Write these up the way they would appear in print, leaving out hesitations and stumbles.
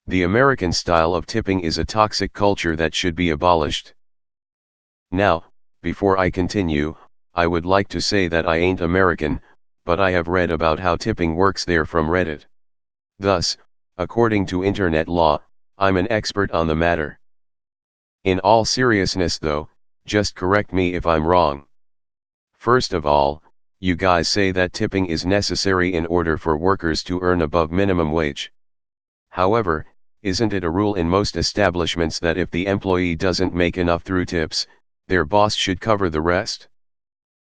The American style of tipping is a toxic culture that should be abolished. Now, before I continue, I would like to say that I ain't American, but I have read about how tipping works there from Reddit. Thus, according to internet law, I'm an expert on the matter. In all seriousness though, just correct me if I'm wrong. First of all, you guys say that tipping is necessary in order for workers to earn above minimum wage. However, isn't it a rule in most establishments that if the employee doesn't make enough through tips, their boss should cover the rest?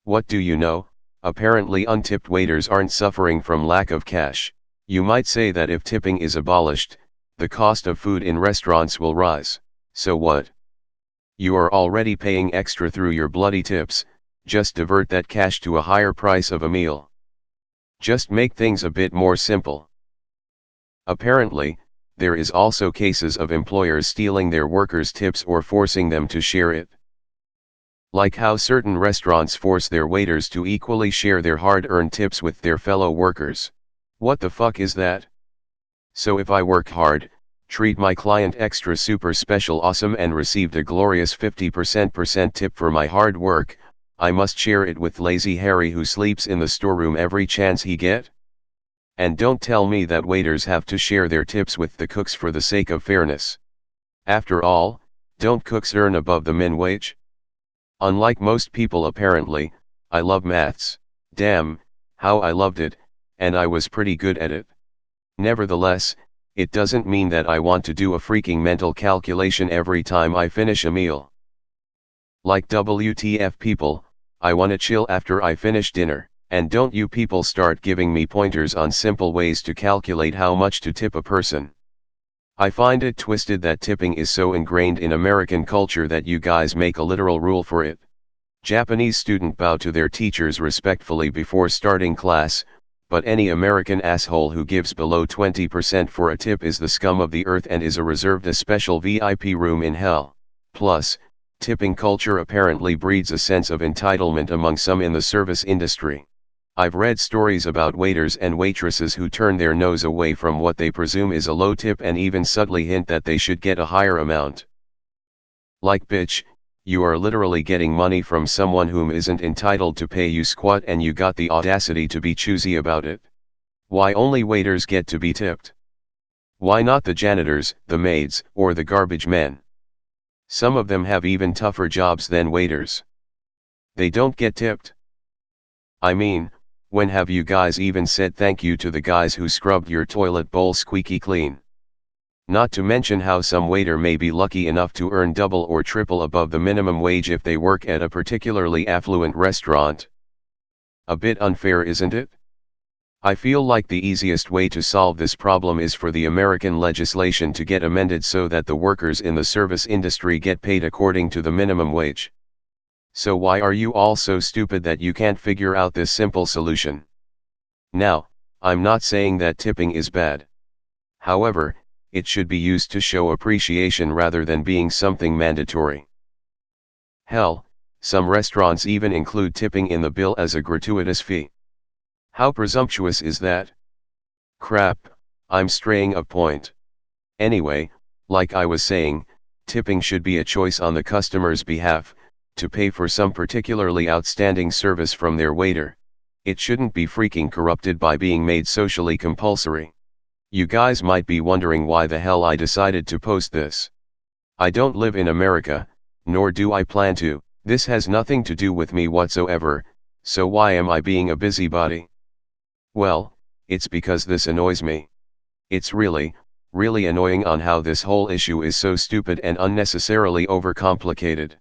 What do you know, apparently untipped waiters aren't suffering from lack of cash. You might say that if tipping is abolished, the cost of food in restaurants will rise. So what? You are already paying extra through your bloody tips, just divert that cash to a higher price of a meal. Just make things a bit more simple. Apparently, there is also cases of employers stealing their workers' tips or forcing them to share it. Like how certain restaurants force their waiters to equally share their hard-earned tips with their fellow workers. What the fuck is that? So if I work hard, treat my client extra super special awesome and received a glorious 50% tip for my hard work, I must share it with lazy Harry who sleeps in the storeroom every chance he get? And don't tell me that waiters have to share their tips with the cooks for the sake of fairness. After all, don't cooks earn above the min wage? Unlike most people apparently, I love maths. Damn, how I loved it, and I was pretty good at it. Nevertheless, it doesn't mean that I want to do a freaking mental calculation every time I finish a meal. Like WTF people, I wanna chill after I finish dinner, and don't you people start giving me pointers on simple ways to calculate how much to tip a person. I find it twisted that tipping is so ingrained in American culture that you guys make a literal rule for it. Japanese students bow to their teachers respectfully before starting class, but any American asshole who gives below 20% for a tip is the scum of the earth and is reserved a special VIP room in hell. Plus, tipping culture apparently breeds a sense of entitlement among some in the service industry. I've read stories about waiters and waitresses who turn their nose away from what they presume is a low tip and even subtly hint that they should get a higher amount. Like bitch, you are literally getting money from someone whom isn't entitled to pay you squat and you got the audacity to be choosy about it. Why only waiters get to be tipped? Why not the janitors, the maids, or the garbage men? Some of them have even tougher jobs than waiters. They don't get tipped. I mean, when have you guys even said thank you to the guys who scrubbed your toilet bowl squeaky clean? Not to mention how some waiter may be lucky enough to earn double or triple above the minimum wage if they work at a particularly affluent restaurant. A bit unfair, isn't it? I feel like the easiest way to solve this problem is for the American legislation to get amended so that the workers in the service industry get paid according to the minimum wage. So why are you all so stupid that you can't figure out this simple solution? Now, I'm not saying that tipping is bad. However, it should be used to show appreciation rather than being something mandatory. Hell, some restaurants even include tipping in the bill as a gratuitous fee. How presumptuous is that? Crap, I'm straying a point. Anyway, like I was saying, tipping should be a choice on the customer's behalf, to pay for some particularly outstanding service from their waiter. It shouldn't be freaking corrupted by being made socially compulsory. You guys might be wondering why the hell I decided to post this. I don't live in America, nor do I plan to. This has nothing to do with me whatsoever, so why am I being a busybody? Well, it's because this annoys me. It's really annoying on how this whole issue is so stupid and unnecessarily overcomplicated.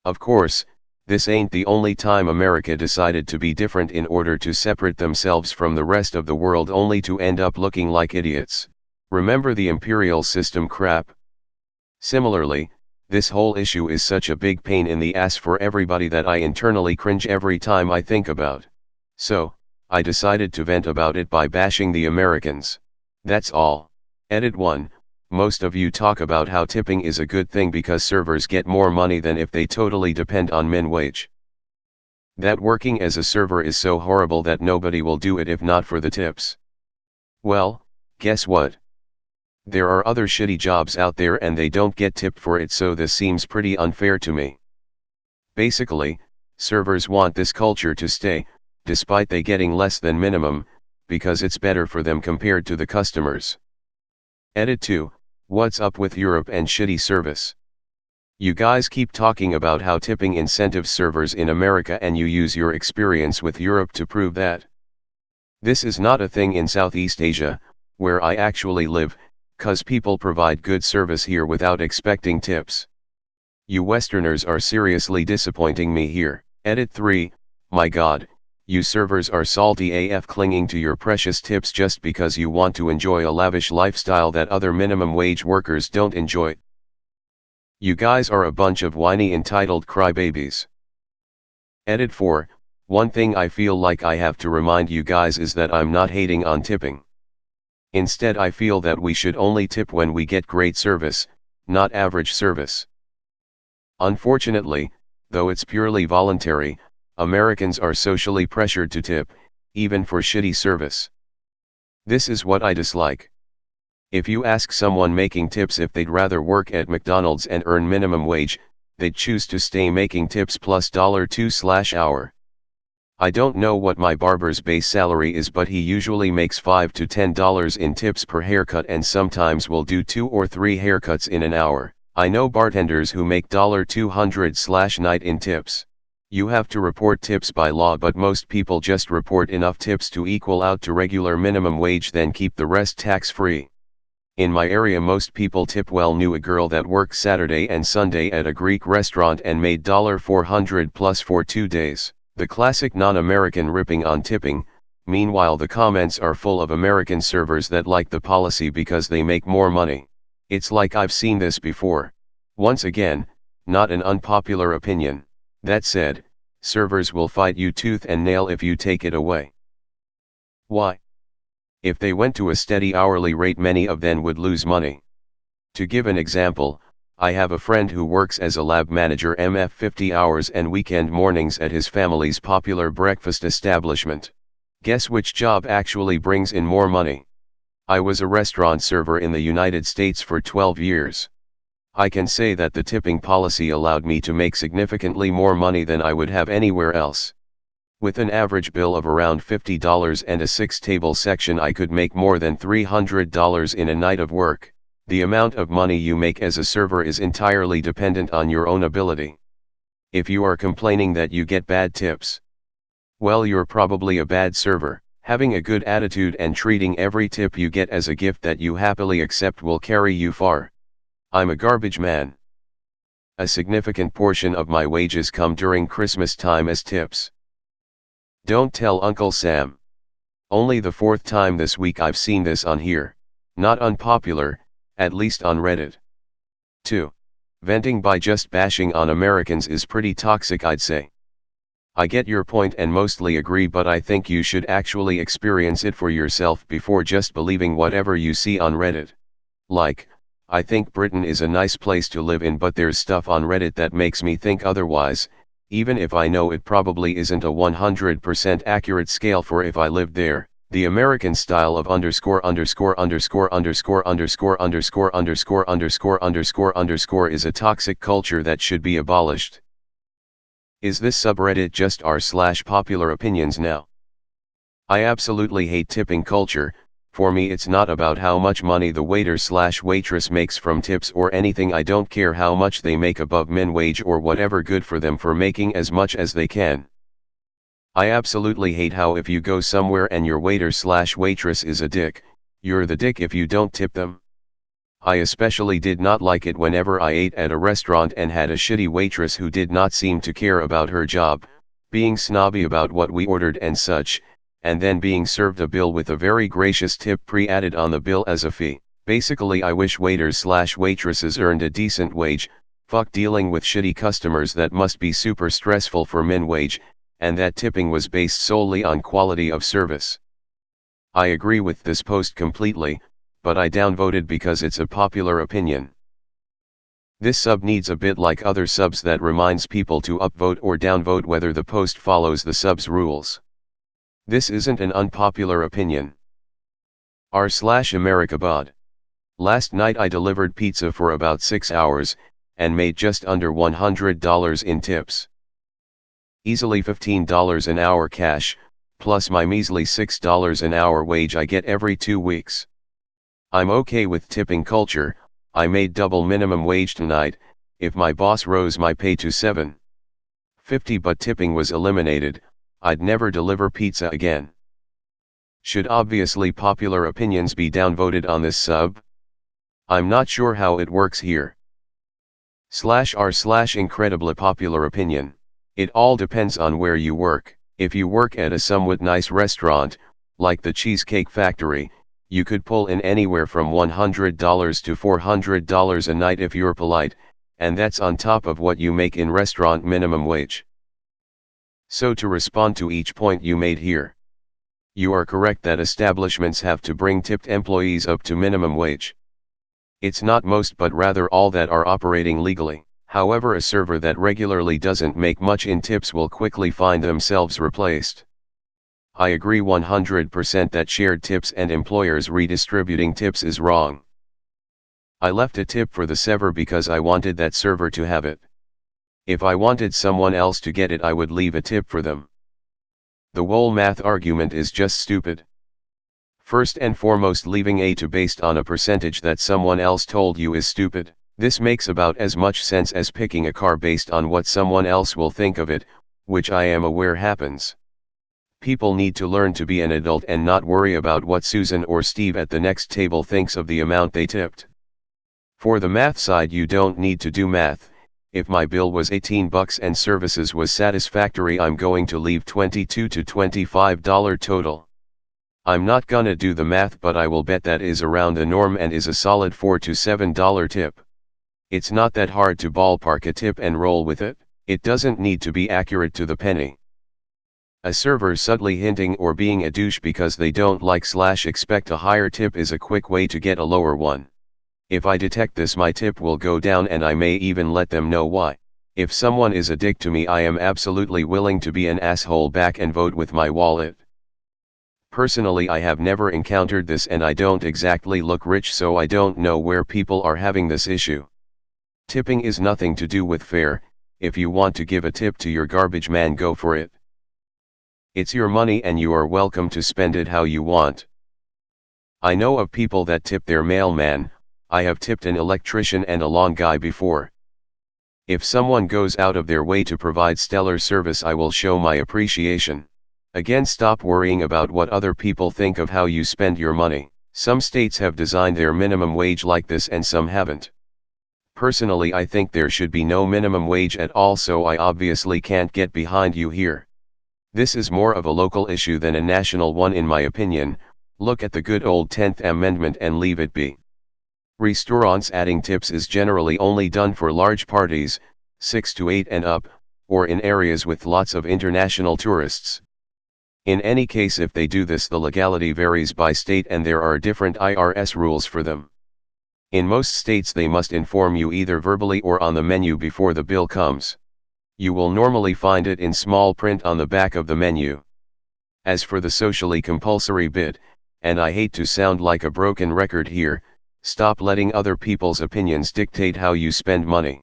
Of course, this ain't the only time America decided to be different in order to separate themselves from the rest of the world only to end up looking like idiots. Remember the imperial system crap? Similarly, this whole issue is such a big pain in the ass for everybody that I internally cringe every time I think about. So, I decided to vent about it by bashing the Americans. That's all. Edit 1. Most of you talk about how tipping is a good thing because servers get more money than if they totally depend on min wage. That working as a server is so horrible that nobody will do it if not for the tips. Well, guess what? There are other shitty jobs out there and they don't get tipped for it, so this seems pretty unfair to me. Basically, servers want this culture to stay, despite they getting less than minimum, because it's better for them compared to the customers. Edit 2, what's up with Europe and shitty service? You guys keep talking about how tipping incentives servers in America and you use your experience with Europe to prove that. This is not a thing in Southeast Asia, where I actually live, cause people provide good service here without expecting tips. You Westerners are seriously disappointing me here. Edit 3, my god, you servers are salty AF, clinging to your precious tips just because you want to enjoy a lavish lifestyle that other minimum wage workers don't enjoy. You guys are a bunch of whiny entitled crybabies. Edit 4, one thing I feel like I have to remind you guys is that I'm not hating on tipping. Instead, I feel that we should only tip when we get great service, not average service. Unfortunately, though it's purely voluntary, Americans are socially pressured to tip, even for shitty service. This is what I dislike. If you ask someone making tips if they'd rather work at McDonald's and earn minimum wage, they'd choose to stay making tips plus $2/hour. I don't know what my barber's base salary is, but he usually makes $5 to $10 in tips per haircut and sometimes will do 2 or 3 haircuts in an hour. I know bartenders who make $200/night in tips. You have to report tips by law, but most people just report enough tips to equal out to regular minimum wage, then keep the rest tax-free. In my area, most people tip well. Knew a girl that worked Saturday and Sunday at a Greek restaurant and made $400 plus for 2 days. The classic non-American ripping on tipping. Meanwhile, the comments are full of American servers that like the policy because they make more money. It's like I've seen this before. Once again, not an unpopular opinion. That said, servers will fight you tooth and nail if you take it away. Why? If they went to a steady hourly rate, many of them would lose money. To give an example, I have a friend who works as a lab manager MF 50 hours and weekend mornings at his family's popular breakfast establishment. Guess which job actually brings in more money? I was a restaurant server in the United States for 12 years. I can say that the tipping policy allowed me to make significantly more money than I would have anywhere else. With an average bill of around $50 and a 6-table section, I could make more than $300 in a night of work. The amount of money you make as a server is entirely dependent on your own ability. If you are complaining that you get bad tips, well, you're probably a bad server. Having a good attitude and treating every tip you get as a gift that you happily accept will carry you far. I'm a garbage man. A significant portion of my wages come during Christmas time as tips. Don't tell Uncle Sam. Only the 4th time this week I've seen this on here. Not unpopular, at least on Reddit. 2. Venting by just bashing on Americans is pretty toxic, I'd say. I get your point and mostly agree, but I think you should actually experience it for yourself before just believing whatever you see on Reddit. Like, I think Britain is a nice place to live in, but there's stuff on Reddit that makes me think otherwise, even if I know it probably isn't a 100% accurate scale for if I lived there. The American style of underscore underscore underscore underscore underscore underscore underscore underscore underscore underscore is a toxic culture that should be abolished. Is this subreddit just r/popular opinions now? I absolutely hate tipping culture. For me, it's not about how much money the waiter/waitress makes from tips or anything. I don't care how much they make above min wage or whatever. Good for them for making as much as they can. I absolutely hate how if you go somewhere and your waiter/waitress is a dick, you're the dick if you don't tip them. I especially did not like it whenever I ate at a restaurant and had a shitty waitress who did not seem to care about her job, being snobby about what we ordered and such, and then being served a bill with a very gracious tip pre-added on the bill as a fee. Basically, I wish waiters/waitresses earned a decent wage. Fuck dealing with shitty customers that must be super stressful for min wage, and that tipping was based solely on quality of service. I agree with this post completely, but I downvoted because it's a popular opinion. This sub needs a bit like other subs that reminds people to upvote or downvote whether the post follows the sub's rules. This isn't an unpopular opinion. R/America bod. Last night I delivered pizza for about 6 hours, and made just under $100 in tips. Easily $15 an hour cash, plus my measly $6 an hour wage I get every 2 weeks. I'm okay with tipping culture. I made double minimum wage tonight, if my boss rose my pay to $7.50 but tipping was eliminated, I'd never deliver pizza again. Should obviously popular opinions be downvoted on this sub? I'm not sure how it works here. /r/incredibly popular opinion. It all depends on where you work. If you work at a somewhat nice restaurant, like the Cheesecake Factory, you could pull in anywhere from $100 to $400 a night if you're polite, and that's on top of what you make in restaurant minimum wage. So to respond to each point you made here, you are correct that establishments have to bring tipped employees up to minimum wage. It's not most but rather all that are operating legally. However, a server that regularly doesn't make much in tips will quickly find themselves replaced. I agree 100% that shared tips and employers redistributing tips is wrong. I left a tip for the server because I wanted that server to have it. If I wanted someone else to get it, I would leave a tip for them. The whole math argument is just stupid. First and foremost, leaving a tip based on a percentage that someone else told you is stupid. This makes about as much sense as picking a car based on what someone else will think of it, which I am aware happens. People need to learn to be an adult and not worry about what Susan or Steve at the next table thinks of the amount they tipped. For the math side, you don't need to do math. If my bill was $18 and services was satisfactory, I'm going to leave $22 to $25 total. I'm not gonna do the math, but I will bet that is around the norm and is a solid $4 to $7 tip. It's not that hard to ballpark a tip and roll with it. It doesn't need to be accurate to the penny. A server subtly hinting or being a douche because they don't like/expect a higher tip is a quick way to get a lower one. If I detect this, my tip will go down, and I may even let them know why. If someone is a dick to me, I am absolutely willing to be an asshole back and vote with my wallet. Personally, I have never encountered this, and I don't exactly look rich, so I don't know where people are having this issue. Tipping is nothing to do with fair. If you want to give a tip to your garbage man, go for it. It's your money and you are welcome to spend it how you want. I know of people that tip their mailman. I have tipped an electrician and a lawn guy before. If someone goes out of their way to provide stellar service, I will show my appreciation. Again, stop worrying about what other people think of how you spend your money. Some states have designed their minimum wage like this and some haven't. Personally, I think there should be no minimum wage at all, so I obviously can't get behind you here. This is more of a local issue than a national one in my opinion. Look at the good old 10th Amendment and leave it be. Restaurants adding tips is generally only done for large parties, 6 to 8 and up, or in areas with lots of international tourists. In any case, if they do this, the legality varies by state and there are different IRS rules for them. In most states they must inform you either verbally or on the menu before the bill comes. You will normally find it in small print on the back of the menu. As for the socially compulsory bit, and I hate to sound like a broken record here, stop letting other people's opinions dictate how you spend money.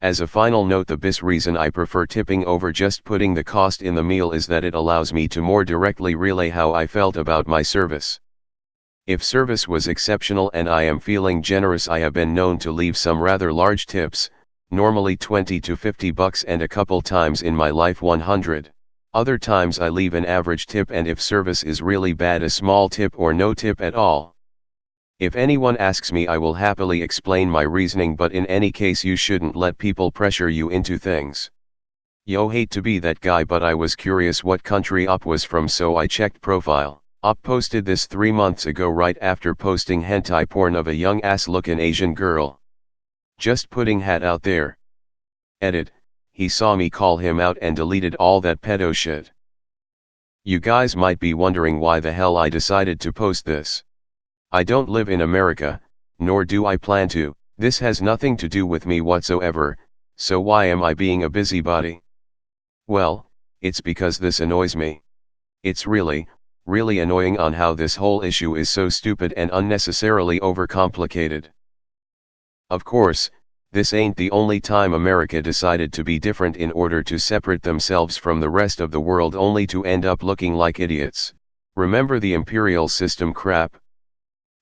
As a final note, the best reason I prefer tipping over just putting the cost in the meal is that it allows me to more directly relay how I felt about my service. If service was exceptional and I am feeling generous, I have been known to leave some rather large tips, normally $20 to $50, and a couple times in my life $100. Other times I leave an average tip, and if service is really bad, a small tip or no tip at all. If anyone asks me, I will happily explain my reasoning, but in any case you shouldn't let people pressure you into things. Yo, hate to be that guy, but I was curious what country Op was from, so I checked profile. Op posted this 3 months ago right after posting hentai porn of a young ass looking Asian girl. Just putting hat out there. Edit, he saw me call him out and deleted all that pedo shit. You guys might be wondering why the hell I decided to post this. I don't live in America, nor do I plan to. This has nothing to do with me whatsoever, so why am I being a busybody? Well, it's because this annoys me. It's really, Really annoying on how this whole issue is so stupid and unnecessarily overcomplicated. Of course, this ain't the only time America decided to be different in order to separate themselves from the rest of the world only to end up looking like idiots. Remember the imperial system crap?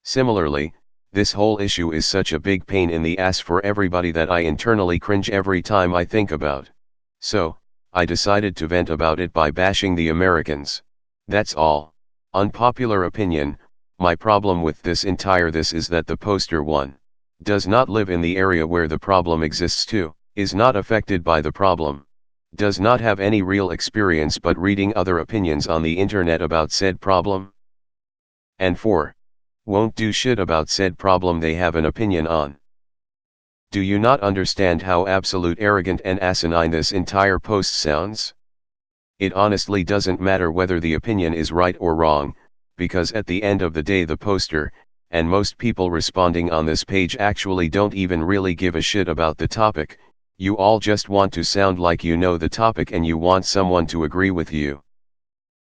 Similarly, this whole issue is such a big pain in the ass for everybody that I internally cringe every time I think about. So, I decided to vent about it by bashing the Americans. That's all. Unpopular opinion, my problem with this is that the poster 1 does not live in the area where the problem exists, 2 is not affected by the problem, does not have any real experience but reading other opinions on the internet about said problem, and 4 won't do shit about said problem they have an opinion on. Do you not understand how absolute arrogant and asinine this entire post sounds? It honestly doesn't matter whether the opinion is right or wrong, because at the end of the day the poster, and most people responding on this page actually don't even really give a shit about the topic. You all just want to sound like you know the topic and you want someone to agree with you.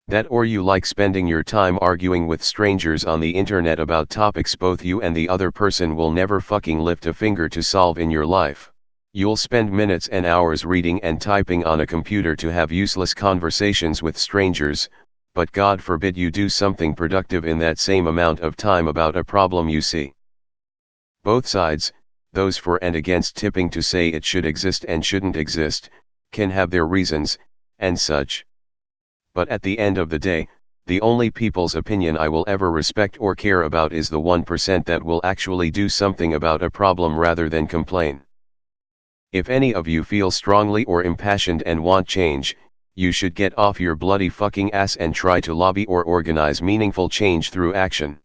That, or you like spending your time arguing with strangers on the internet about topics both you and the other person will never fucking lift a finger to solve in your life. You'll spend minutes and hours reading and typing on a computer to have useless conversations with strangers, but God forbid you do something productive in that same amount of time about a problem you see. Both sides, those for and against tipping to say it should exist and shouldn't exist, can have their reasons, and such. But at the end of the day, the only people's opinion I will ever respect or care about is the 1% that will actually do something about a problem rather than complain. If any of you feel strongly or impassioned and want change, you should get off your bloody fucking ass and try to lobby or organize meaningful change through action.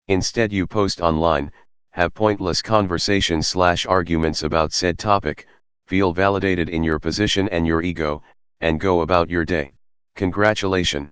Instead you post online, have pointless conversations/arguments about said topic, feel validated in your position and your ego, and go about your day. Congratulations.